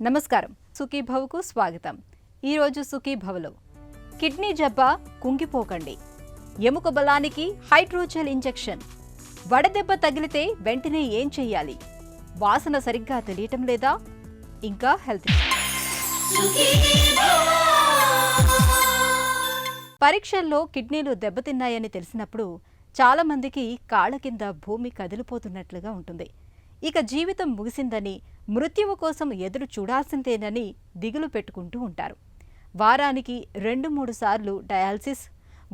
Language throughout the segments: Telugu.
నమస్కారం, సుఖీభవకు స్వాగతం. ఈరోజు సుఖీభవలో కిడ్నీ జబ్బ కుంగిపోకండి, ఎముక బలానికి హైడ్రోజెల్ ఇంజెక్షన్, వడదెబ్బ తగిలితే వెంటనే ఏం చెయ్యాలి, వాసన సరిగ్గా తెలియటం లేదా, ఇంకా హెల్త్. పరీక్షల్లో కిడ్నీలు దెబ్బతిన్నాయని తెలిసినప్పుడు చాలా మందికి కాళ్ల కింద భూమి కదిలిపోతున్నట్లుగా ఉంటుంది. ఇక జీవితం ముగిసిందని, మృత్యువు కోసం ఎదురు చూడాల్సిందేనని దిగులు పెట్టుకుంటూ ఉంటారు. వారానికి 2-3 సార్లు డయాలసిస్,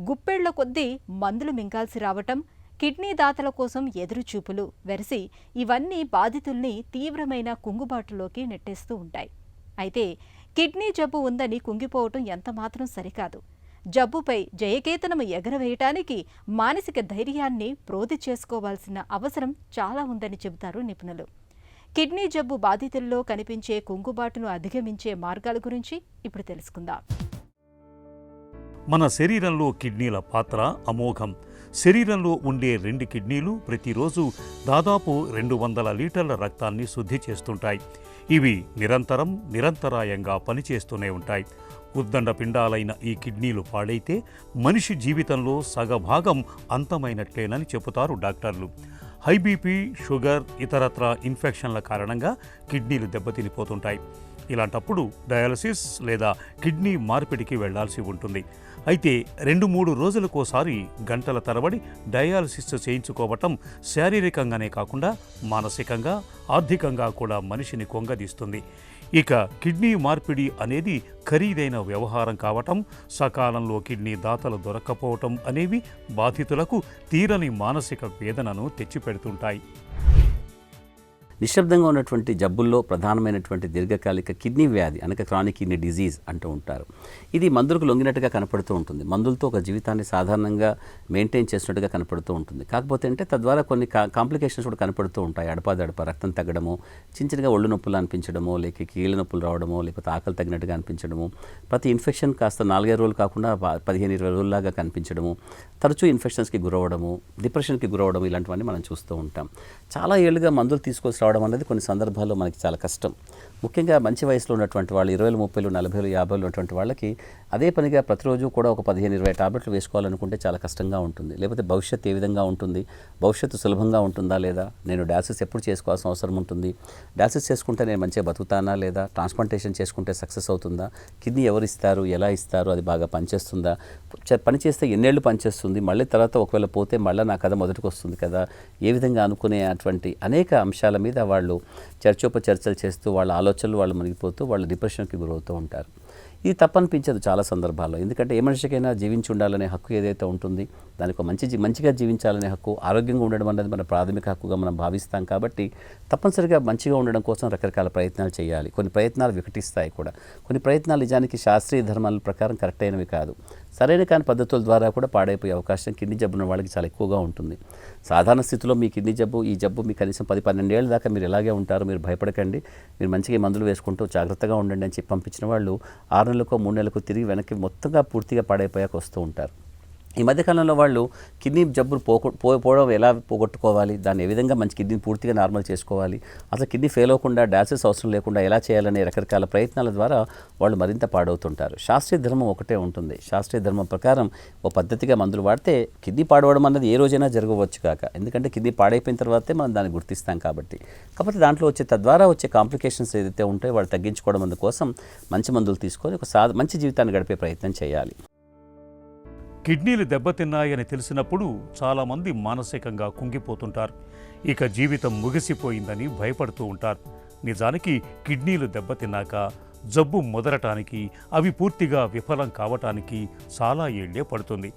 గుప్పెళ్ల కొద్దీ మందులు మింగాల్సి రావటం, కిడ్నీ దాతల కోసం ఎదురుచూపులు వెరసి ఇవన్నీ బాధితుల్ని తీవ్రమైన కుంగుబాటులోకి నెట్టేస్తూ ఉంటాయి. అయితే కిడ్నీ జబ్బు ఉందని కుంగిపోవటం ఎంతమాత్రం సరికాదు. జబ్బుపై జయకేతనం ఎగరవేయటానికి మానసిక ధైర్యాన్ని ప్రోధి చేసుకోవాల్సిన అవసరం చాలా ఉందని చెబుతారు నిపుణులు. కిడ్నీ జబ్బు బాధితుల్లో కనిపించే కుంగుబాటును అధిగమించే మార్గాల గురించి ఇప్పుడు తెలుసుకుందాం. మన శరీరంలో కిడ్నీల పాత్ర అమోఘం. శరీరంలో ఉండే 2 కిడ్నీలు ప్రతిరోజు దాదాపు 200 లీటర్ల రక్తాన్ని శుద్ధి చేస్తుంటాయి. ఇవి నిరంతరాయంగా పనిచేస్తూనే ఉంటాయి. ఉద్దండ పిండాలైన ఈ కిడ్నీలు పాడైతే మనిషి జీవితంలో సగభాగం అంతమైనట్లేనని చెబుతారు డాక్టర్లు. హై బీపీ, షుగర్, ఇతరత్ర ఇన్ఫెక్షన్ల కారణంగా కిడ్నీలు దెబ్బతినిపోతుంటాయి. ఇలాంటప్పుడు డయాలసిస్ లేదా కిడ్నీ మార్పిడికి వెళ్లాల్సి ఉంటుంది. అయితే 2-3 రోజులకోసారి గంటల తరబడి డయాలసిస్ చేయించుకోవటం శారీరకంగానే కాకుండా మానసికంగా, ఆర్థికంగా కూడా మనిషిని కొంగదీస్తుంది. ఇక కిడ్నీ మార్పిడి అనేది ఖరీదైన వ్యవహారం కావటం, సకాలంలో కిడ్నీ దాతలు దొరక్కపోవటం అనేవి బాధితులకు తీరని మానసిక వేదనను తెచ్చిపెడుతుంటాయి. నిశ్శబ్దంగా ఉన్నటువంటి జబ్బుల్లో ప్రధానమైనటువంటి దీర్ఘకాలిక కిడ్నీ వ్యాధి అనగా క్రానిక్ కిడ్నీ డిజీజ్ అంటూ ఉంటారు. ఇది మందులకు లొంగినట్టుగా కనపడుతూ ఉంటుంది. మందులతో ఒక జీవితాన్ని సాధారణంగా మెయింటైన్ చేసినట్టుగా కనపడుతూ ఉంటుంది. కాకపోతే అంటే తద్వారా కొన్ని కాంప్లికేషన్స్ కూడా కనపడుతూ ఉంటాయి. అడపాదడప రక్తం తగ్గడము, చిన్నగా ఒళ్ళు నొప్పులు అనిపించడము, లేక కీళ్ళ నొప్పులు రావడము, లేకపోతే ఆకలి తగ్గినట్టుగా అనిపించడము, ప్రతి ఇన్ఫెక్షన్ కాస్త 4-5 రోజులు కాకుండా 15-20 రోజుల్లాగా కనిపించడము, తరచూ ఇన్ఫెక్షన్స్కి గురవడము, డిప్రెషన్కి గురవడం, ఇలాంటివన్నీ మనం చూస్తూ ఉంటాం. చాలా ఏళ్ళుగా మందులు తీసుకొచ్చి రావడం అనేది కొన్ని సందర్భాల్లో మనకి చాలా కష్టం. ముఖ్యంగా మంచి వయసులో ఉన్నటువంటి వాళ్ళు 20, 30, 40, 50 ఉన్నటువంటి వాళ్ళకి అదే పనిగా ప్రతిరోజు కూడా ఒక 15-20 టాబ్లెట్లు వేసుకోవాలనుకుంటే చాలా కష్టంగా ఉంటుంది. లేకపోతే భవిష్యత్తు ఏ విధంగా ఉంటుంది, భవిష్యత్తు సులభంగా ఉంటుందా లేదా, నేను డయాలసిస్ ఎప్పుడు చేసుకోవాల్సిన అవసరం ఉంటుంది, డయాలసిస్ చేసుకుంటే నేను మంచిగా బతుకుతానా లేదా, ట్రాన్స్ప్లాంటేషన్ చేసుకుంటే సక్సెస్ అవుతుందా, కిడ్నీ ఎవరు ఇస్తారు, ఎలా ఇస్తారు, అది బాగా పనిచేస్తుందా, పనిచేస్తే ఎన్నేళ్ళు పనిచేస్తుంది, మళ్ళీ తర్వాత ఒకవేళ పోతే మళ్ళీ నా కథ మొదటికి వస్తుంది కదా, ఏ విధంగా అనుకునే అటువంటి అనేక అంశాల మీద వాళ్ళు చర్చోపచర్చలు చేస్తూ వాళ్ళ ఆలోచనలు వాళ్ళు మునిగిపోతూ వాళ్ళు డిప్రెషన్కి గురవుతూ ఉంటారు. ఇది తప్పనిపించదు చాలా సందర్భాల్లో. ఎందుకంటే ఏ మనిషికైనా జీవించి ఉండాలనే హక్కు ఏదైతే ఉంటుంది, దానికి మంచిగా జీవించాలనే హక్కు, ఆరోగ్యంగా ఉండడం అనేది మన ప్రాథమిక హక్కుగా మనం భావిస్తాం. కాబట్టి తప్పనిసరిగా మంచిగా ఉండడం కోసం రకరకాల ప్రయత్నాలు చేయాలి. కొన్ని ప్రయత్నాలు వికటిస్తాయి కూడా. కొన్ని ప్రయత్నాలు నిజానికి శాస్త్రీయ ధర్మాల ప్రకారం కరెక్ట్ అయినవి కాదు. సరైన కాని పద్ధతుల ద్వారా కూడా పాడైపోయే అవకాశం కిడ్నీ జబ్బున్న వాళ్ళకి చాలా ఎక్కువగా ఉంటుంది. సాధారణ స్థితిలో మీ కిడ్నీ జబ్బు, ఈ జబ్బు మీ కనీసం 10-12 ఏళ్ళ దాకా మీరు ఇలాగే ఉంటారు, మీరు భయపడకండి, మీరు మంచిగా మందులు వేసుకుంటూ జాగ్రత్తగా ఉండండి అని చెప్పి పంపించిన వాళ్ళు 6 నెలలకో 3 నెలలకు తిరిగి వెనక్కి మొత్తంగా పూర్తిగా పాడైపోయాక వస్తూ ఉంటారు. ఈ మధ్యకాలంలో వాళ్ళు కిడ్నీ జబ్బులు పోవడం ఎలా పోగొట్టుకోవాలి, దాన్ని ఏ విధంగా మంచి కిడ్నీని పూర్తిగా నార్మల్ చేసుకోవాలి, అసలు కిడ్నీ ఫెయిల్ అవ్వకుండా డయాలసిస్ అవసరం లేకుండా ఎలా చేయాలనే రకరకాల ప్రయత్నాల ద్వారా వాళ్ళు మరింత పాడవుతుంటారు. శాస్త్రీయ ధర్మం ఒకటే ఉంటుంది. శాస్త్రీయ ధర్మం ప్రకారం ఓ పద్ధతిగా మందులు వాడితే కిడ్నీ పాడవడం అన్నది ఏ రోజైనా జరగవచ్చు కాక, ఎందుకంటే కిడ్నీ పాడైపోయిన తర్వాతే మనం దాన్ని గుర్తిస్తాం కాబట్టి. కాకపోతే దాంట్లో తద్వారా వచ్చే కాంప్లికేషన్స్ ఏదైతే ఉంటాయో వాళ్ళు తగ్గించుకోవడం అందుకోసం మంచి మందులు తీసుకొని ఒక మంచి జీవితాన్ని గడిపే ప్రయత్నం చేయాలి. కిడ్నీలు దెబ్బతిన్నాయని తెలిసినప్పుడు చాలామంది మానసికంగా కుంగిపోతుంటారు. ఇక జీవితం ముగిసిపోయిందని భయపడుతూ ఉంటారు. నిజానికి కిడ్నీలు దెబ్బతిన్నాక జబ్బు మొదలటానికి, అవి పూర్తిగా విఫలం కావటానికి చాలా ఏళ్లే పడుతుంది.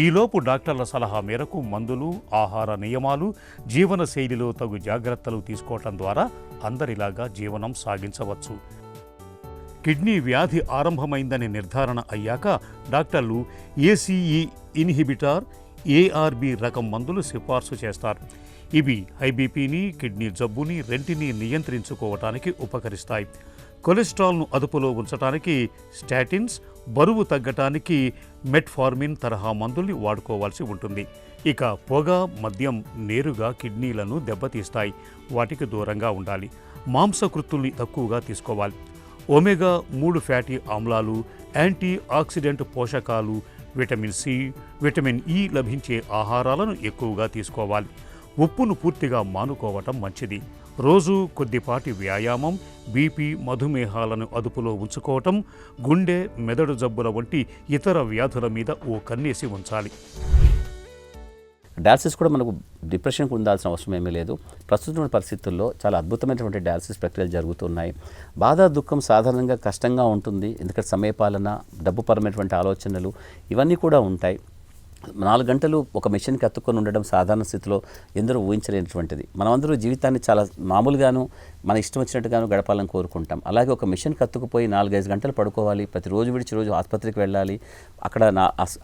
ఈలోపు డాక్టర్ల సలహా మేరకు మందులు, ఆహార నియమాలు, జీవన శైలిలో తగు జాగ్రత్తలు తీసుకోవటం ద్వారా అందరిలాగా జీవనం సాగించవచ్చు. కిడ్నీ వ్యాధి ఆరంభమైందని నిర్ధారణ అయ్యాక డాక్టర్లు ఏసీఈ ఇన్హిబిటార్, ఏఆర్బి రకం మందులు సిఫార్సు చేస్తారు. ఇవి హై బీపీని, కిడ్నీ జబ్బుని రెంటిని నియంత్రించుకోవటానికి ఉపకరిస్తాయి. కొలెస్ట్రాల్ను అదుపులో ఉంచడానికి స్టాటిన్స్, బరువు తగ్గటానికి మెట్ఫార్మిన్ తరహా మందుల్ని వాడుకోవాల్సి ఉంటుంది. ఇక పొగ, మద్యం నేరుగా కిడ్నీలను దెబ్బతీస్తాయి. వాటికి దూరంగా ఉండాలి. మాంసకృత్తుల్ని తక్కువగా తీసుకోవాలి. ఒమేగా 3 ఫ్యాటీ ఆమ్లాలు, యాంటీ ఆక్సిడెంట్ పోషకాలు, విటమిన్ సి, విటమిన్ ఇ లభించే ఆహారాలను ఎక్కువగా తీసుకోవాలి. ఉప్పును పూర్తిగా మానుకోవటం మంచిది. రోజు కొద్దిపాటి వ్యాయామం, బీపీ, మధుమేహాలను అదుపులో ఉంచుకోవటం, గుండె, మెదడు జబ్బుల వంటి ఇతర వ్యాధుల మీద ఓ కన్నేసి ఉంచాలి. డయాలసిస్ కూడా మనకు డిప్రెషన్కి ఉండాల్సిన అవసరం ఏమీ లేదు. ప్రస్తుత పరిస్థితుల్లో చాలా అద్భుతమైనటువంటి డయాలసిస్ ప్రక్రియలు జరుగుతున్నాయి. బాధ, దుఃఖం సాధారణంగా కష్టంగా ఉంటుంది. ఎందుకంటే సమయపాలన, డబ్బుపరమైనటువంటి ఆలోచనలు ఇవన్నీ కూడా ఉంటాయి. 4 గంటలు ఒక మెషిన్కి అతుక్కొని ఉండడం సాధారణ స్థితిలో ఎందరో ఊహించలేనటువంటిది. మనమందరూ జీవితాన్ని చాలా మామూలుగాను మన ఇష్టం వచ్చినట్టుగాను గడపాలని కోరుకుంటాం. అలాగే ఒక మెషిన్కి అతుక్కుపోయి 4-5 గంటలు పడుకోవాలి, ప్రతిరోజు విడిచి రోజు ఆసుపత్రికి వెళ్ళాలి,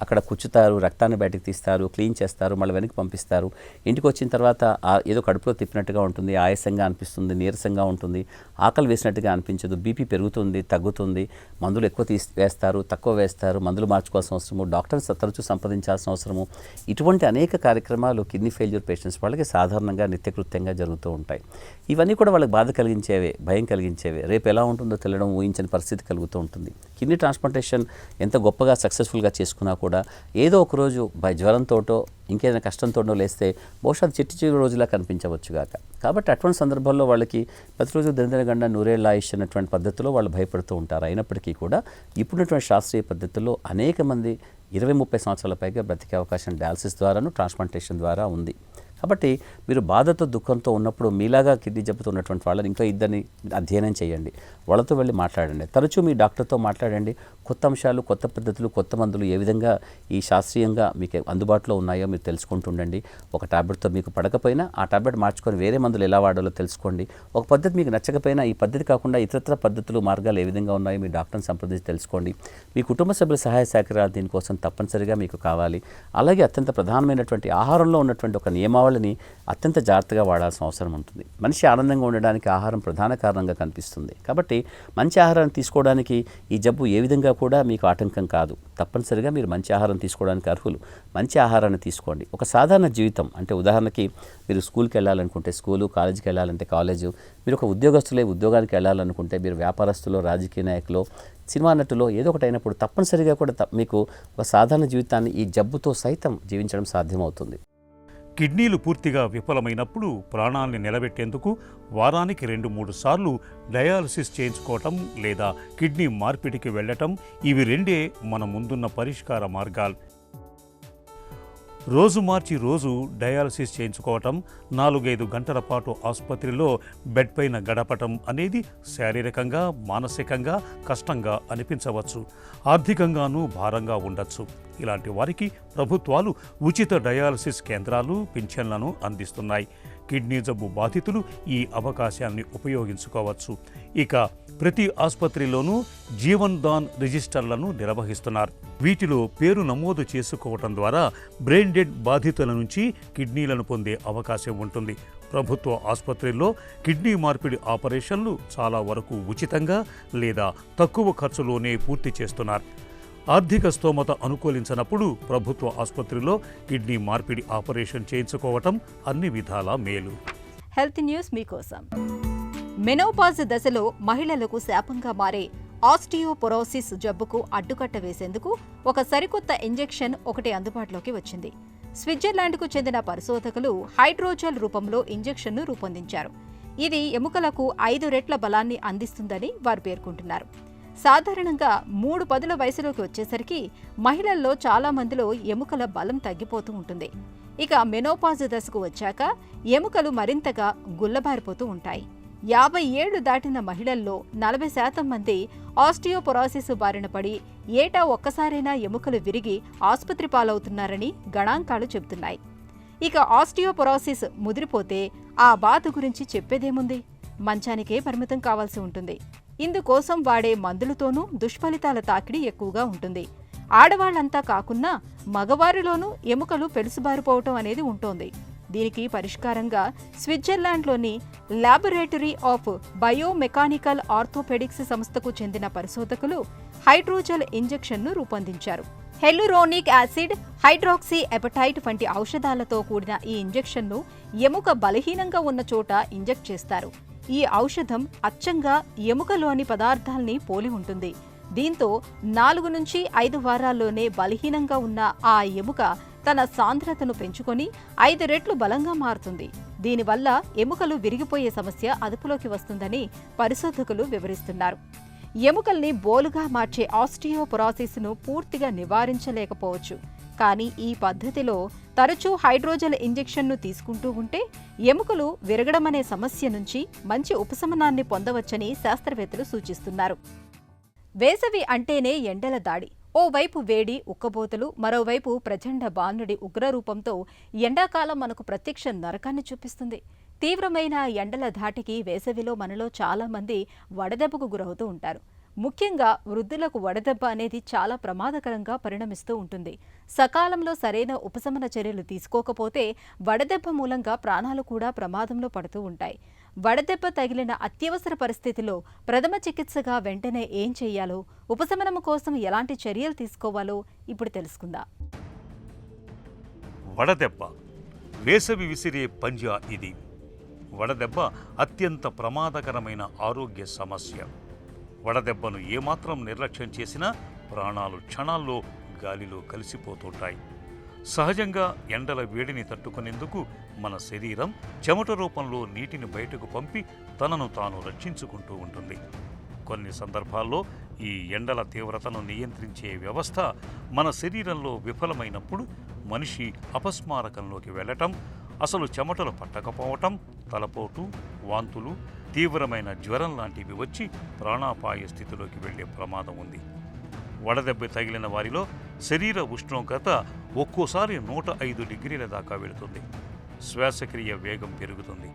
అక్కడ కుచ్చుతారు, రక్తాన్ని బయటకు తీస్తారు, క్లీన్ చేస్తారు, మళ్ళీ వెనక్కి పంపిస్తారు. ఇంటికి వచ్చిన తర్వాత ఏదో కడుపులో తిప్పినట్టుగా ఉంటుంది, ఆయాసంగా అనిపిస్తుంది, నీరసంగా ఉంటుంది, ఆకలి వేసినట్టుగా అనిపించదు, బీపీ పెరుగుతుంది, తగ్గుతుంది, మందులు ఎక్కువ వేస్తారు, తక్కువ వేస్తారు, మందులు మార్చుకోవాల్సిన అవసరము, డాక్టర్ని తరచూ సంప్రదించాల్సిన అవసరము. ఇటువంటి అనేక కార్యక్రమాలు కిడ్నీ ఫెయిల్యూర్ పేషెంట్స్ వాళ్ళకి సాధారణంగా నిత్యకృత్యంగా జరుగుతూ ఉంటాయి. ఇవన్నీ కూడా వాళ్ళకి బాధ కలిగించేవే, భయం కలిగించేవే. రేపు ఎలా ఉంటుందో తెలియడం ఊహించని పరిస్థితి కలుగుతూ ఉంటుంది. కిడ్నీ ట్రాన్స్ప్లాంటేషన్ ఎంత గొప్పగా సక్సెస్ఫుల్గా చేసుకున్నా కూడా ఏదో ఒక రోజు జ్వరంతోటో ఇంకేదైనా కష్టంతోనో లేస్తే బహుశా చిట్టి రోజులా కనిపించవచ్చుగాక. కాబట్టి అటువంటి సందర్భాల్లో వాళ్ళకి ప్రతిరోజు దినదినగండ నూరేళ్ల ఆయుష్ అన్నటువంటి పద్ధతిలో వాళ్ళు భయపడుతూ ఉంటారు. అయినప్పటికీ కూడా ఇప్పుడున్నటువంటి శాస్త్రీయ పద్ధతుల్లో అనేక మంది 20-30 సంవత్సరాల పైగా బ్రతికే అవకాశం డయాలసిస్ ద్వారాను, ట్రాన్స్ప్లాంటేషన్ ద్వారా ఉంది. కాబట్టి మీరు బాధతో, దుఃఖంతో ఉన్నప్పుడు మీలాగా కిడ్నీ జబ్బుతో ఉన్నటువంటి వాళ్ళని ఇంకా ఇద్దరిని అధ్యయనం చేయండి, వాళ్ళతో వెళ్ళి మాట్లాడండి, తరచూ మీ డాక్టర్తో మాట్లాడండి. కొత్త అంశాలు, కొత్త పద్ధతులు, కొత్త మందులు ఏ విధంగా ఈ శాస్త్రీయంగా మీకు అందుబాటులో ఉన్నాయో మీరు తెలుసుకుంటుండండి. ఒక టాబ్లెట్తో మీకు పడకపోయినా ఆ టాబ్లెట్ మార్చుకొని వేరే మందులు ఎలా వాడాలో తెలుసుకోండి. ఒక పద్ధతి మీకు నచ్చకపోయినా ఈ పద్ధతి కాకుండా ఇతరత్ర పద్ధతులు, మార్గాలు ఏ విధంగా ఉన్నాయో మీ డాక్టర్ని సంప్రదించి తెలుసుకోండి. మీ కుటుంబ సభ్యుల సహాయ సహకారాలు దీనికోసం తప్పనిసరిగా మీకు కావాలి. అలాగే అత్యంత ప్రధానమైనటువంటి ఆహారంలో ఉన్నటువంటి ఒక నియమావళిని అత్యంత జాగ్రత్తగా వాడాల్సిన అవసరం ఉంటుంది. మనిషి ఆనందంగా ఉండడానికి ఆహారం ప్రధాన కారణంగా కనిపిస్తుంది. కాబట్టి మంచి ఆహారాన్ని తీసుకోవడానికి ఈ జబ్బు ఏ విధంగా కూడా మీకు ఆటంకం కాదు. తప్పనిసరిగా మీరు మంచి ఆహారం తీసుకోవడానికి అర్హులు. మంచి ఆహారాన్ని తీసుకోండి. ఒక సాధారణ జీవితం అంటే ఉదాహరణకి మీరు స్కూల్కి వెళ్ళాలనుకుంటే స్కూలు, కాలేజీకి వెళ్ళాలంటే కాలేజు, మీరు ఒక ఉద్యోగస్తులే ఉద్యోగానికి వెళ్ళాలనుకుంటే, మీరు వ్యాపారస్తులో, రాజకీయ నాయకులో, సినిమా నటులో ఏదో ఒకటి అయినప్పుడు తప్పనిసరిగా కూడా మీకు ఒక సాధారణ జీవితాన్ని ఈ జబ్బుతో సైతం జీవించడం సాధ్యమవుతుంది. కిడ్నీలు పూర్తిగా విఫలమైనప్పుడు ప్రాణాల్ని నిలబెట్టేందుకు వారానికి 2-3 సార్లు డయాలసిస్ చేయించుకోవటం లేదా కిడ్నీ మార్పిడికి వెళ్ళటం, ఇవి రెండే మన ముందున్న పరిష్కార మార్గాలు. రోజు మార్చి రోజు డయాలసిస్ చేయించుకోవటం, 4-5 గంటల పాటు ఆసుపత్రిలో బెడ్ పైన గడపటం అనేది శారీరకంగా, మానసికంగా కష్టంగా అనిపించవచ్చు, ఆర్థికంగానూ భారంగా ఉండొచ్చు. ఇలాంటి వారికి ప్రభుత్వాలు ఉచిత డయాలసిస్ కేంద్రాలు, పింఛన్లను అందిస్తున్నాయి. కిడ్నీ జబ్బు బాధితులు ఈ అవకాశాన్ని ఉపయోగించుకోవచ్చు. ఇక ప్రతి ఆసుపత్రిలోనూ జీవన్ దాన్ రిజిస్టర్లను నిర్వహిస్తున్నారు. వీటిలో పేరు నమోదు చేసుకోవటం ద్వారా బ్రెయిన్ డెడ్ బాధితుల నుంచి కిడ్నీలను పొందే అవకాశం ఉంటుంది. ప్రభుత్వ ఆసుపత్రుల్లో కిడ్నీ మార్పిడి ఆపరేషన్లు చాలా వరకు ఉచితంగా లేదా తక్కువ ఖర్చులోనే పూర్తి చేస్తున్నారు. ఆర్థిక స్తోమత అనుకూలించినప్పుడు ప్రభుత్వ ఆసుపత్రిలో కిడ్నీ మార్పిడి ఆపరేషన్ చేయించుకోవటం అన్ని విధాలా మేలు. హెల్త్ న్యూస్ మీకోసం. మెనోపాజ్ దశలో మహిళలకు శాపంగా మారే ఆస్టియోపొరోసిస్ జబ్బుకు అడ్డుకట్ట వేసేందుకు ఒక సరికొత్త ఇంజెక్షన్ ఒకటి అందుబాటులోకి వచ్చింది. స్విట్జర్లాండ్కు చెందిన పరిశోధకులు హైడ్రోజెల్ రూపంలో ఇంజెక్షన్ను రూపొందించారు. ఇది ఎముకలకు 5 రెట్ల బలాన్ని అందిస్తుందని వారు పేర్కొంటున్నారు. సాధారణంగా 3 పదుల వయసులోకి వచ్చేసరికి మహిళల్లో చాలా మందిలో ఎముకల బలం తగ్గిపోతూ ఉంటుంది. ఇక మెనోపాజ్ దశకు వచ్చాక ఎముకలు మరింతగా గుల్లబారిపోతూ ఉంటాయి. 50 ఏళ్లు దాటిన మహిళల్లో 40% మంది ఆస్టియోపొరోసిస్ బారిన పడి ఏటా ఒక్కసారైనా ఎముకలు విరిగి ఆసుపత్రి పాలవుతున్నారని గణాంకాలు చెబుతున్నాయి. ఇక ఆస్టియోపొరోసిస్ ముదిరిపోతే ఆ బాధ గురించి చెప్పేదేముంది, మంచానికే పరిమితం కావాల్సి ఉంటుంది. ఇందుకోసం వాడే మందులతోనూ దుష్ఫలితాల తాకిడి ఎక్కువగా ఉంటుంది. ఆడవాళ్లంతా కాకున్నా మగవారిలోనూ ఎముకలు పెలుసుబారిపోవటం అనేది ఉంటోంది. దీనికి పరిష్కారంగా స్విట్జర్లాండ్లోని ల్యాబొరేటరీ ఆఫ్ బయోమెకానికల్ ఆర్థోపెడిక్స్ సంస్థకు చెందిన పరిశోధకులు హైడ్రోజెల్ ఇంజెక్షన్ను రూపొందించారు. హెల్యూరోనిక్ యాసిడ్, హైడ్రాక్సీ ఎపటైట్ వంటి ఔషధాలతో కూడిన ఈ ఇంజెక్షన్ను ఎముక బలహీనంగా ఉన్న చోట ఇంజెక్ట్ చేస్తారు. ఈ ఔషధం అచ్చంగా ఎముకలోని పదార్థాల్ని పోలి ఉంటుంది. దీంతో 4 నుంచి 5 వారాల్లోనే బలహీనంగా ఉన్న ఆ ఎముక తన సాంద్రతను పెంచుకొని 5 రెట్లు బలంగా మారుతుంది. దీనివల్ల ఎముకలు విరిగిపోయే సమస్య అదుపులోకి వస్తుందని పరిశోధకులు వివరిస్తున్నారు. ఎముకల్ని బోలుగా మార్చే ఆస్టియోపొరాసిస్ను పూర్తిగా నివారించలేకపోవచ్చు. కానీ ఈ పద్ధతిలో తరచూ హైడ్రోజెల్ ఇంజెక్షన్ను తీసుకుంటూ ఉంటే ఎముకలు విరగడమనే సమస్య నుంచి మంచి ఉపశమనాన్ని పొందవచ్చని శాస్త్రవేత్తలు సూచిస్తున్నారు. వేసవి అంటేనే ఎండల దాడి. ఓవైపు వేడి ఉక్కబోతలు, మరోవైపు ప్రచండ బాణుడి ఉగ్రరూపంతో ఎండాకాలం మనకు ప్రత్యక్ష నరకాన్ని చూపిస్తుంది. తీవ్రమైన ఎండల ధాటికి వేసవిలో మనలో చాలా మంది వడదెబ్బకు గురవుతూ ఉంటారు. ముఖ్యంగా వృద్ధులకు వడదెబ్బ అనేది చాలా ప్రమాదకరంగా పరిణమిస్తూ ఉంటుంది. సకాలంలో సరైన ఉపశమన చర్యలు తీసుకోకపోతే వడదెబ్బ మూలంగా ప్రాణాలు కూడా ప్రమాదంలో పడుతూ ఉంటాయి. వడదెబ్బ తగిలిన అత్యవసర పరిస్థితిలో ప్రథమ చికిత్సగా వెంటనే ఏం చేయాలో, ఉపశమనం కోసం ఎలాంటి చర్యలు తీసుకోవాలో ఇప్పుడు తెలుసుకుందాం. వడదెబ్బ వేసవి విసిరే పంజా ఇది. వడదెబ్బ అత్యంత ప్రమాదకరమైన ఆరోగ్య సమస్య. వడదెబ్బను ఏమాత్రం నిర్లక్ష్యం చేసినా ప్రాణాలు క్షణాల్లో గాలిలో కలిసిపోతుంటాయి. సహజంగా ఎండల వేడిని తట్టుకునేందుకు మన శరీరం చెమట రూపంలో నీటిని బయటకు పంపి తనను తాను రక్షించుకుంటూ ఉంటుంది. కొన్ని సందర్భాల్లో ఈ ఎండల తీవ్రతను నియంత్రించే వ్యవస్థ మన శరీరంలో విఫలమైనప్పుడు మనిషి అపస్మారకంలోకి వెళ్ళటం, అసలు చెమటలు పట్టకపోవటం, తలపోటు, వాంతులు, తీవ్రమైన జ్వరం లాంటివి వచ్చి ప్రాణాపాయ స్థితిలోకి వెళ్లే ప్రమాదం ఉంది. వడదెబ్బ తగిలిన వారిలో శరీర ఉష్ణోగ్రత ఒక్కోసారి 105 డిగ్రీల దాకా వెళుతుంది. శ్వాసక్రియ వేగం పెరుగుతుంది.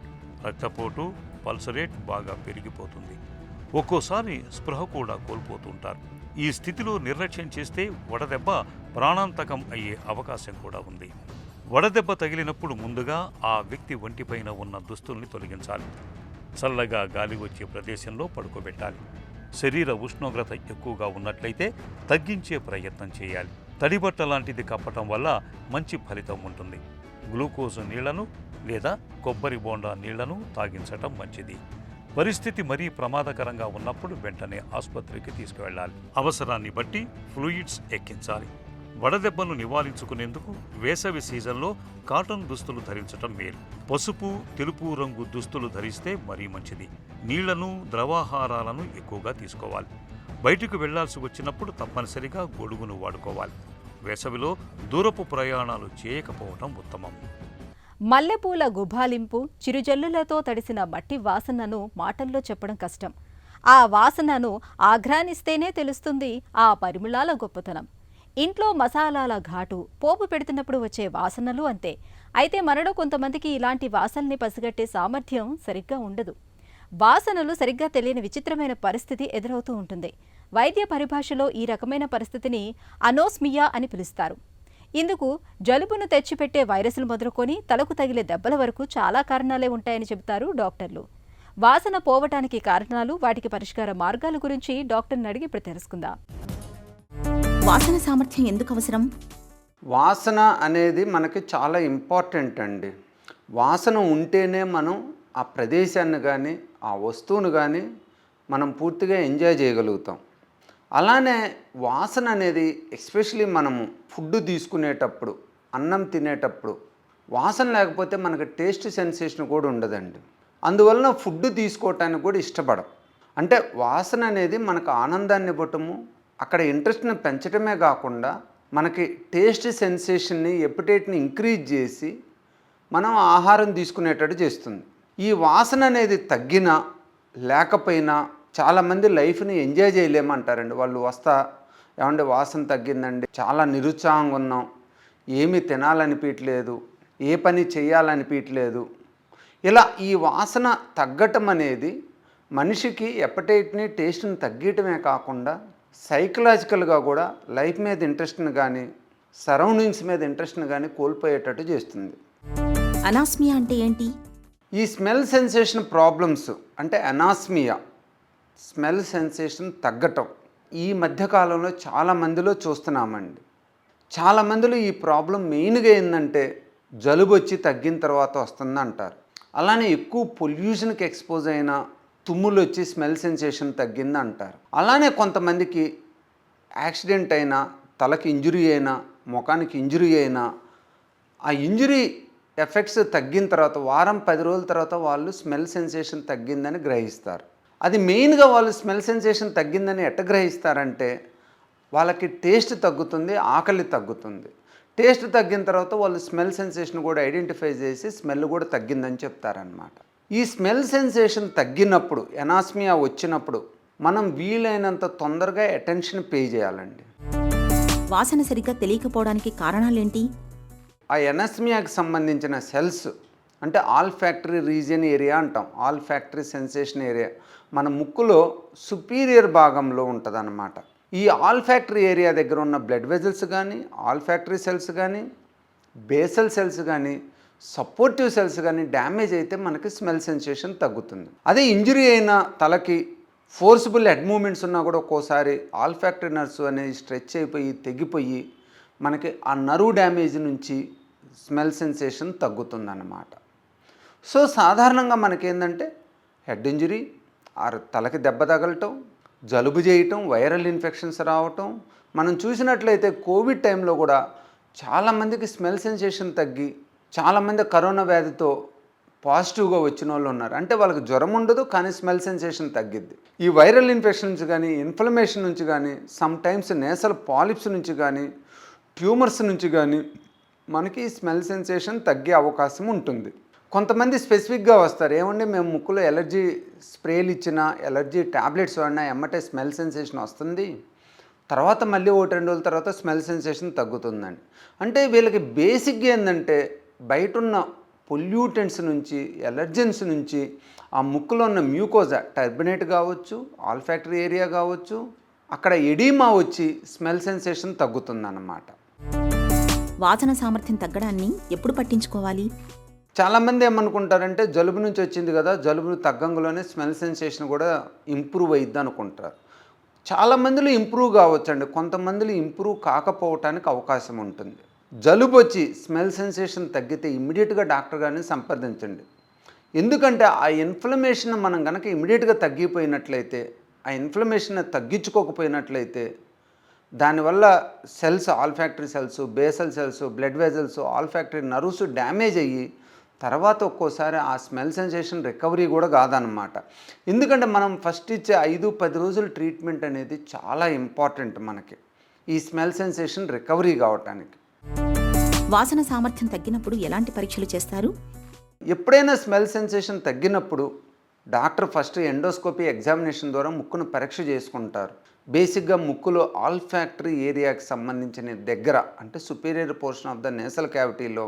రక్తపోటు, పల్స్ రేట్ బాగా పెరిగిపోతుంది. ఒక్కోసారి స్పృహ కూడా కోల్పోతుంటారు. ఈ స్థితిలో నిర్లక్ష్యం చేస్తే వడదెబ్బ ప్రాణాంతకం అయ్యే అవకాశం కూడా ఉంది. వడదెబ్బ తగిలినప్పుడు ముందుగా ఆ వ్యక్తి ఒంటిపైన ఉన్న దుస్తుల్ని తొలగించాలి. చల్లగా గాలి వచ్చే ప్రదేశంలో పడుకోబెట్టాలి. శరీర ఉష్ణోగ్రత ఎక్కువగా ఉన్నట్లయితే తగ్గించే ప్రయత్నం చేయాలి. తడిబట్ట లాంటిది కప్పటం వల్ల మంచి ఫలితం ఉంటుంది. గ్లూకోజ్ నీళ్లను లేదా కొబ్బరి బోండా నీళ్లను తాగించటం మంచిది. పరిస్థితి మరీ ప్రమాదకరంగా ఉన్నప్పుడు వెంటనే ఆసుపత్రికి తీసుకువెళ్ళాలి. అవసరాన్ని బట్టి ఫ్లూయిడ్స్ ఎక్కించాలి. వడదెబ్బను నివారించుకునేందుకు వేసవి సీజన్లో కాటన్ దుస్తులు ధరించటం మేలు. పసుపు, తెలుపు రంగు దుస్తులు ధరిస్తే మరీ మంచిది. నీళ్లను, ద్రవాహారాలను ఎక్కువగా తీసుకోవాలి. బయటకు వెళ్లాల్సి వచ్చినప్పుడు తప్పనిసరిగా గొడుగును వాడుకోవాలి. వేసవిలో దూరపు ప్రయాణాలు చేయకపోవటం ఉత్తమం. మల్లెపూల గుబాలింపు, చిరుజల్లులతో తడిసిన మట్టి వాసనను మాటల్లో చెప్పడం కష్టం. ఆ వాసనను ఆఘ్రానిస్తేనే తెలుస్తుంది ఆ పరిమళాల గొప్పతనం. ఇంట్లో మసాలాల ఘాటు, పోపు పెడుతున్నప్పుడు వచ్చే వాసనలు అంతే. అయితే మనలో కొంతమందికి ఇలాంటి వాసనల్ని పసిగట్టే సామర్థ్యం సరిగ్గా ఉండదు. వాసనలు సరిగ్గా తెలియని విచిత్రమైన పరిస్థితి ఎదురవుతూ ఉంటుంది. వైద్య పరిభాషలో ఈ రకమైన పరిస్థితిని అనోస్మియా అని పిలుస్తారు. ఇందుకు జలుబును తెచ్చిపెట్టే వైరస్లు మొదలుకొని తలకు తగిలే దెబ్బల వరకు చాలా కారణాలే ఉంటాయని చెబుతారు డాక్టర్లు. వాసన పోవటానికి కారణాలు, వాటికి పరిష్కార మార్గాల గురించి డాక్టర్ని అడిగి ఇప్పుడు తెలుసుకుందాం. వాసన సామర్థ్యం ఎందుకు అవసరం? వాసన అనేది మనకి చాలా ఇంపార్టెంట్ అండి. వాసన ఉంటేనే మనం ఆ ప్రదేశాన్ని కానీ ఆ వస్తువును కానీ మనం పూర్తిగా ఎంజాయ్ చేయగలుగుతాం. అలానే వాసన అనేది ఎస్పెషలీ మనము ఫుడ్ తీసుకునేటప్పుడు, అన్నం తినేటప్పుడు వాసన లేకపోతే మనకు టేస్ట్ సెన్సేషన్ కూడా ఉండదండి. అందువలన ఫుడ్ తీసుకోవటానికి కూడా ఇష్టపడం. అంటే వాసన అనేది మనకు ఆనందాన్ని ఇవ్వటము, అక్కడ ఇంట్రెస్ట్ని పెంచడమే కాకుండా మనకి టేస్ట్ సెన్సేషన్ని, ఎపిటైట్ని ఇంక్రీజ్ చేసి మనం ఆహారం తీసుకునేటట్టు చేస్తుంది. ఈ వాసన అనేది తగ్గినా లేకపోయినా చాలామంది లైఫ్ని ఎంజాయ్ చేయలేమంటారండి. వాళ్ళు ఏమంటే వాసన తగ్గిందండి, చాలా నిరుత్సాహంగా ఉన్నాం, ఏమీ తినాలనిపించలేదు, ఏ పని చేయాలనిపించలేదు. ఇలా ఈ వాసన తగ్గటం అనేది మనిషికి ఎపటైట్ని, టేస్ట్ని తగ్గటమే కాకుండా సైకలాజికల్గా కూడా లైఫ్ మీద ఇంట్రెస్ట్ని కానీ సరౌండింగ్స్ మీద ఇంట్రెస్ట్ని కానీ కోల్పోయేటట్టు చేస్తుంది. అనాస్మియా అంటే ఏంటి? ఈ స్మెల్ సెన్సేషన్ ప్రాబ్లమ్స్ అంటే అనాస్మియా, స్మెల్ సెన్సేషన్ తగ్గటం ఈ మధ్యకాలంలో చాలామందిలో చూస్తున్నామండి. చాలామందిలో ఈ ప్రాబ్లం మెయిన్గా ఏంటంటే జలుబు వచ్చి తగ్గిన తర్వాత వస్తుంది అంటారు. అలానే ఎక్కువ పొల్యూషన్కి ఎక్స్పోజ్ అయిన తుమ్ములు వచ్చి స్మెల్ సెన్సేషన్ తగ్గింది అంటారు. అలానే కొంతమందికి యాక్సిడెంట్ అయినా, తలకి ఇంజురీ అయినా, ముఖానికి ఇంజురీ అయినా, ఆ ఇంజురీ ఎఫెక్ట్స్ తగ్గిన తర్వాత వారం 10 రోజుల తర్వాత వాళ్ళు స్మెల్ సెన్సేషన్ తగ్గిందని గ్రహిస్తారు. అది మెయిన్గా వాళ్ళు స్మెల్ సెన్సేషన్ తగ్గిందని ఎట్ట గ్రహిస్తారంటే వాళ్ళకి టేస్ట్ తగ్గుతుంది, ఆకలి తగ్గుతుంది. టేస్ట్ తగ్గిన తర్వాత వాళ్ళు స్మెల్ సెన్సేషన్ కూడా ఐడెంటిఫై చేసి స్మెల్ కూడా తగ్గిందని చెప్తారనమాట. ఈ స్మెల్ సెన్సేషన్ తగ్గినప్పుడు, ఎనాస్మియా వచ్చినప్పుడు మనం వీలైనంత తొందరగా అటెన్షన్ పే చేయాలండి. వాసన సరిగ్గా తెలియకపోవడానికి కారణాలేంటి? ఆ ఎనాస్మియాకి సంబంధించిన సెల్స్ అంటే ఆల్ఫాక్టరీ రీజియన్ ఏరియా అంటాం, ఆల్ఫాక్టరీ సెన్సేషన్ ఏరియా మన ముక్కులో సుపీరియర్ భాగంలో ఉంటుందన్నమాట. ఈ ఆల్ఫాక్టరీ ఏరియా దగ్గర ఉన్న బ్లడ్ వెజల్స్ కానీ, ఆల్ఫాక్టరీ సెల్స్ కానీ, బేసల్ సెల్స్ కానీ, సపోర్టివ్ సెల్స్ కానీ డ్యామేజ్ అయితే మనకి స్మెల్ సెన్సేషన్ తగ్గుతుంది. అదే ఇంజురీ అయిన తలకి ఫోర్సిబుల్ హెడ్ మూమెంట్స్ ఉన్నా కూడా ఒక్కోసారి ఆల్ఫాక్టరీ నర్వ్స్ అనేది స్ట్రెచ్ అయిపోయి తెగిపోయి మనకి ఆ నర్వ్ డ్యామేజ్ నుంచి స్మెల్ సెన్సేషన్ తగ్గుతుందన్నమాట. సో సాధారణంగా మనకేంటంటే హెడ్ ఇంజరీ ఆర్ తలకి దెబ్బ తగలటం, జలుబు చేయటం, వైరల్ ఇన్ఫెక్షన్స్ రావటం, మనం చూసినట్లయితే కోవిడ్ టైంలో కూడా చాలామందికి స్మెల్ సెన్సేషన్ తగ్గి చాలామంది కరోనా వ్యాధితో పాజిటివ్గా వచ్చిన వాళ్ళు ఉన్నారు. అంటే వాళ్ళకి జ్వరం ఉండదు కానీ స్మెల్ సెన్సేషన్ తగ్గిద్ది. ఈ వైరల్ ఇన్ఫెక్షన్ నుంచి కానీ, ఇన్ఫ్లమేషన్ నుంచి కానీ, సమ్ టైమ్స్ నేసల్ పాలిప్స్ నుంచి కానీ, ట్యూమర్స్ నుంచి కానీ మనకి స్మెల్ సెన్సేషన్ తగ్గే అవకాశం ఉంటుంది. కొంతమంది స్పెసిఫిక్గా వస్తారు, ఏమండి మేము ముక్కులో ఎలర్జీ స్ప్రేలు ఇచ్చినా, ఎలర్జీ ట్యాబ్లెట్స్ వాడినా ఎమ్మటే స్మెల్ సెన్సేషన్ వస్తుంది, తర్వాత మళ్ళీ 1-2 రోజుల తర్వాత స్మెల్ సెన్సేషన్ తగ్గుతుందండి. అంటే వీళ్ళకి బేసిక్గా ఏంటంటే బయటున్న పొల్యూటెంట్స్ నుంచి, ఎలర్జెన్స్ నుంచి ఆ ముక్కులో ఉన్న మ్యూకోజా టర్బినేట్ కావచ్చు, ఆల్ఫాక్టరీ ఏరియా కావచ్చు, అక్కడ ఎడీమా వచ్చి స్మెల్ సెన్సేషన్ తగ్గుతుందన్నమాట. వాసన సామర్థ్యం తగ్గడాన్ని ఎప్పుడు పట్టించుకోవాలి? చాలామంది ఏమనుకుంటారంటే జలుబు నుంచి వచ్చింది కదా, జలుబు తగ్గంలోనే స్మెల్ సెన్సేషన్ కూడా ఇంప్రూవ్ అయ్యిద్ది అనుకుంటారు. చాలామందిలో ఇంప్రూవ్ కావచ్చండి, కొంతమందిలో ఇంప్రూవ్ కాకపోవటానికి అవకాశం ఉంటుంది. జలుబు వచ్చి స్మెల్ సెన్సేషన్ తగ్గితే ఇమ్మీడియట్గా డాక్టర్ గారిని సంప్రదించండి. ఎందుకంటే ఆ ఇన్ఫ్లమేషన్ మనం కనుక ఇమ్మీడియట్గా తగ్గిపోయినట్లయితే, ఆ ఇన్ఫ్లమేషన్ తగ్గించుకోకపోయినట్లయితే దానివల్ల cells, olfactory cells, basal cells, blood vessels, olfactory nerves damage అయ్యి తర్వాత ఒక్కోసారి ఆ స్మెల్ సెన్సేషన్ రికవరీ కూడా కాదన్నమాట. ఎందుకంటే మనం ఫస్ట్ ఇచ్చే 5-10 రోజుల ట్రీట్మెంట్ అనేది చాలా ఇంపార్టెంట్ మనకి ఈ స్మెల్ సెన్సేషన్ రికవరీ కావటానికి. వాసన సామర్థ్యం తగ్గినప్పుడు ఎలాంటి పరీక్షలు చేస్తారు? ఎప్పుడైనా స్మెల్ సెన్సేషన్ తగ్గినప్పుడు డాక్టర్ ఫస్ట్ ఎండోస్కోపీ ఎగ్జామినేషన్ ద్వారా ముక్కును పరీక్ష చేసుకుంటారు. బేసిక్గా ముక్కులో ఆల్ఫాక్టరీ ఏరియాకి సంబంధించిన దగ్గర అంటే superior portion of the nasal క్యావిటీలో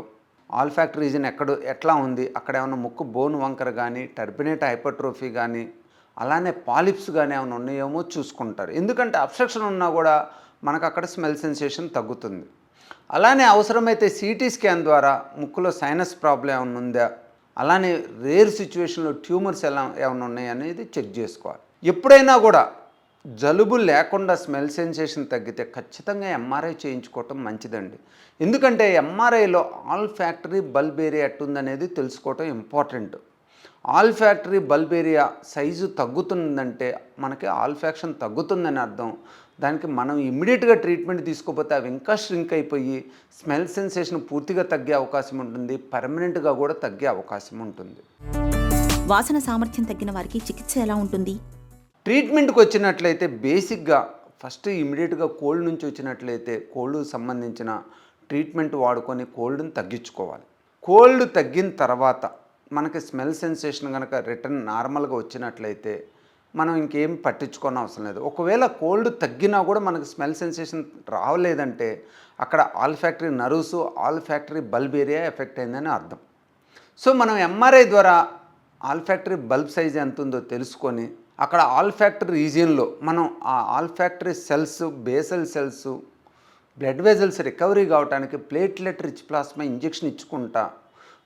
ఆల్ఫాక్టరీ రీజన్ ఎట్లా ఉంది, అక్కడ ఏమైనా ముక్కు బోన్ వంకర కానీ, టర్బినేట్ హైపర్ట్రోఫీ కానీ, అలానే పాలిప్స్ కానీ ఏమైనా ఉన్నాయేమో చూసుకుంటారు. ఎందుకంటే అబ్స్ట్రక్షన్ ఉన్నా కూడా మనకు అక్కడ స్మెల్ సెన్సేషన్ తగ్గుతుంది. అలానే అవసరమైతే సిటీ స్కాన్ ద్వారా ముక్కులో సైనస్ ప్రాబ్లం ఏమైనా ఉందా, అలానే రేర్ సిచ్యువేషన్లో ట్యూమర్స్ ఏమైనా ఉన్నాయనేది చెక్ చేసుకోవాలి. ఎప్పుడైనా కూడా జలుబు లేకుండా స్మెల్ సెన్సేషన్ తగ్గితే ఖచ్చితంగా ఎంఆర్ఐ చేయించుకోవటం మంచిదండి. ఎందుకంటే ఎంఆర్ఐలో ఆల్ఫాక్టరీ బల్బ్ ఏరియా ఎట్టుందనేది తెలుసుకోవటం important. Olfactory bulb area size తగ్గుతుందంటే మనకి ఆల్ఫాక్షన్ తగ్గుతుందని అర్థం. దానికి మనం ఇమ్మీడియట్గా ట్రీట్మెంట్ తీసుకోకపోతే అవి ఇంకా ష్రింక్ అయిపోయి స్మెల్ సెన్సేషన్ పూర్తిగా తగ్గే అవకాశం ఉంటుంది, పర్మనెంట్గా కూడా తగ్గే అవకాశం ఉంటుంది. వాసన సామర్థ్యం తగ్గిన వారికి చికిత్స ఎలా ఉంటుంది? ట్రీట్మెంట్కి వచ్చినట్లయితే బేసిక్గా ఫస్ట్ ఇమ్మీడియట్గా కోల్డ్ నుంచి వచ్చినట్లయితే కోల్డ్ సంబంధించిన ట్రీట్మెంట్ వాడుకొని కోల్డ్ని తగ్గించుకోవాలి. కోల్డ్ తగ్గిన తర్వాత మనకి స్మెల్ సెన్సేషన్ కనుక రిటర్న్ నార్మల్గా వచ్చినట్లయితే మనం ఇంకేం పట్టించుకోని అవసరం లేదు. ఒకవేళ కోల్డ్ తగ్గినా కూడా మనకు స్మెల్ సెన్సేషన్ రావలేదంటే అక్కడ olfactory nerves, olfactory bulb area effect అయిందని అర్థం. సో మనం ఎంఆర్ఐ ద్వారా ఆల్ఫాక్టరీ బల్బ్ సైజ్ ఎంత ఉందో తెలుసుకొని అక్కడ ఆల్ఫాక్టరీ రీజియన్లో మనం ఆ olfactory cells, basal cells, blood vessels recovery కావడానికి ప్లేట్లెట్ రిచ్ ప్లాస్మా ఇంజెక్షన్ ఇచ్చుకుంటా,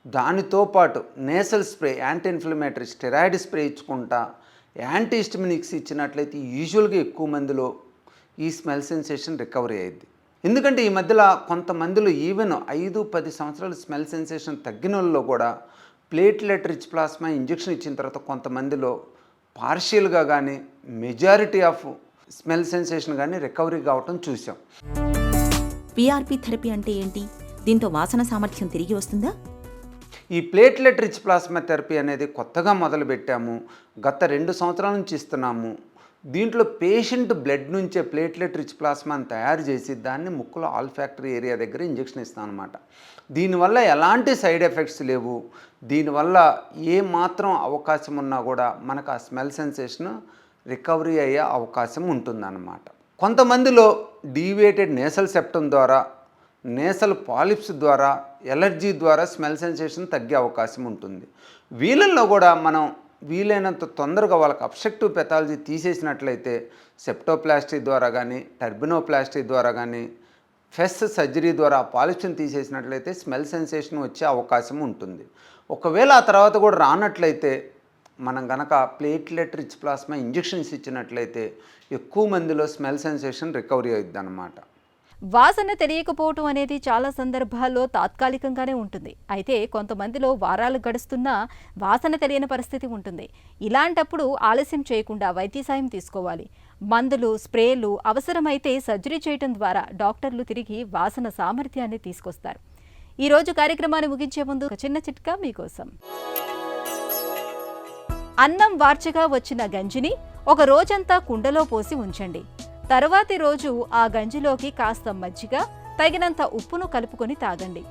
దానితో పాటు nasal spray, anti inflammatory steroid spray ఇచ్చుకుంటా, యాంటీ హిస్టమినిక్స్ ఇచ్చినట్లయితే యూజువల్గా ఎక్కువ మందిలో ఈ స్మెల్ సెన్సేషన్ రికవరీ అయ్యింది. ఎందుకంటే ఈ మధ్యలో కొంతమందిలో ఈవెన్ 5-10 సంవత్సరాలు స్మెల్ సెన్సేషన్ తగ్గిన వాళ్ళలో కూడా ప్లేట్లెట్ రిచ్ ప్లాస్మా ఇంజెక్షన్ ఇచ్చిన తర్వాత కొంతమందిలో పార్షియల్గా కానీ మెజారిటీ ఆఫ్ స్మెల్ సెన్సేషన్ కానీ రికవరీ కావటం చూసాం. పిఆర్పి థెరపీ అంటే ఏంటి? దీంతో వాసన సామర్థ్యం తిరిగి వస్తుందా? ఈ ప్లేట్లెట్ రిచ్ ప్లాస్మా థెరపీ అనేది కొత్తగా మొదలుపెట్టాము. గత 2 సంవత్సరాల నుంచి ఇస్తున్నాము. దీంట్లో పేషెంట్ బ్లడ్ నుంచే ప్లేట్లెట్ రిచ్ ప్లాస్మాని తయారు చేసి దాన్ని ముక్కులో ఆల్ఫాక్టరీ ఏరియా దగ్గర ఇంజెక్షన్ ఇస్తాం అనమాట. దీనివల్ల ఎలాంటి సైడ్ ఎఫెక్ట్స్ లేవు. దీనివల్ల ఏ మాత్రం అవకాశం ఉన్నా కూడా మనకు ఆ స్మెల్ సెన్సేషన్ రికవరీ అయ్యే అవకాశం ఉంటుందన్నమాట. కొంతమందిలో డీవియేటెడ్ నేసల్ సెప్టమ్ ద్వారా, నేసల్ పాలిప్స్ ద్వారా, ఎలర్జీ ద్వారా స్మెల్ సెన్సేషన్ తగ్గే అవకాశం ఉంటుంది. వీళ్ళల్లో కూడా మనం వీలైనంత తొందరగా వాళ్ళకి అబ్స్ట్రక్టివ్ పెథాలజీ తీసేసినట్లయితే సెప్టోప్లాస్టీ ద్వారా కానీ, టర్బినోప్లాస్టీ ద్వారా కానీ, ఫెస్ సర్జరీ ద్వారా ఆ పాలిప్స్ని తీసేసినట్లయితే స్మెల్ సెన్సేషన్ వచ్చే అవకాశం ఉంటుంది. ఒకవేళ ఆ తర్వాత కూడా రానట్లయితే మనం కనుక ప్లేట్లెట్ రిచ్ ప్లాస్మా ఇంజెక్షన్స్ ఇచ్చినట్లయితే ఎక్కువ మందిలో స్మెల్ సెన్సేషన్ రికవరీ అవుతుంది అన్నమాట. వాసన తెలియకపోవటం అనేది చాలా సందర్భాల్లో తాత్కాలికంగానే ఉంటుంది. అయితే కొంతమందిలో వారాలు గడుస్తున్నా వాసన తెలియని పరిస్థితి ఉంటుంది. ఇలాంటప్పుడు ఆలస్యం చేయకుండా వైద్య సాయం తీసుకోవాలి. మందులు, స్ప్రేలు, అవసరమైతే సర్జరీ చేయటం ద్వారా డాక్టర్లు తిరిగి వాసన సామర్థ్యాన్ని తీసుకొస్తారు. ఈరోజు కార్యక్రమాన్ని ముగించే ముందు ఒక చిన్న చిట్కా మీకోసం. అన్నం వార్చగా వచ్చిన గంజిని ఒక రోజంతా కుండలో పోసి ఉంచండి. తరువాతి రోజు ఆ గంజిలోకి కాస్త మజ్జిగ, తగినంత ఉప్పును కలుపుకొని తాగండి.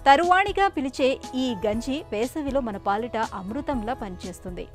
తరువాణిగా పిలిచే ఈ గంజి వేసవిలో మన పాలిట అమృతంలా పనిచేస్తుంది.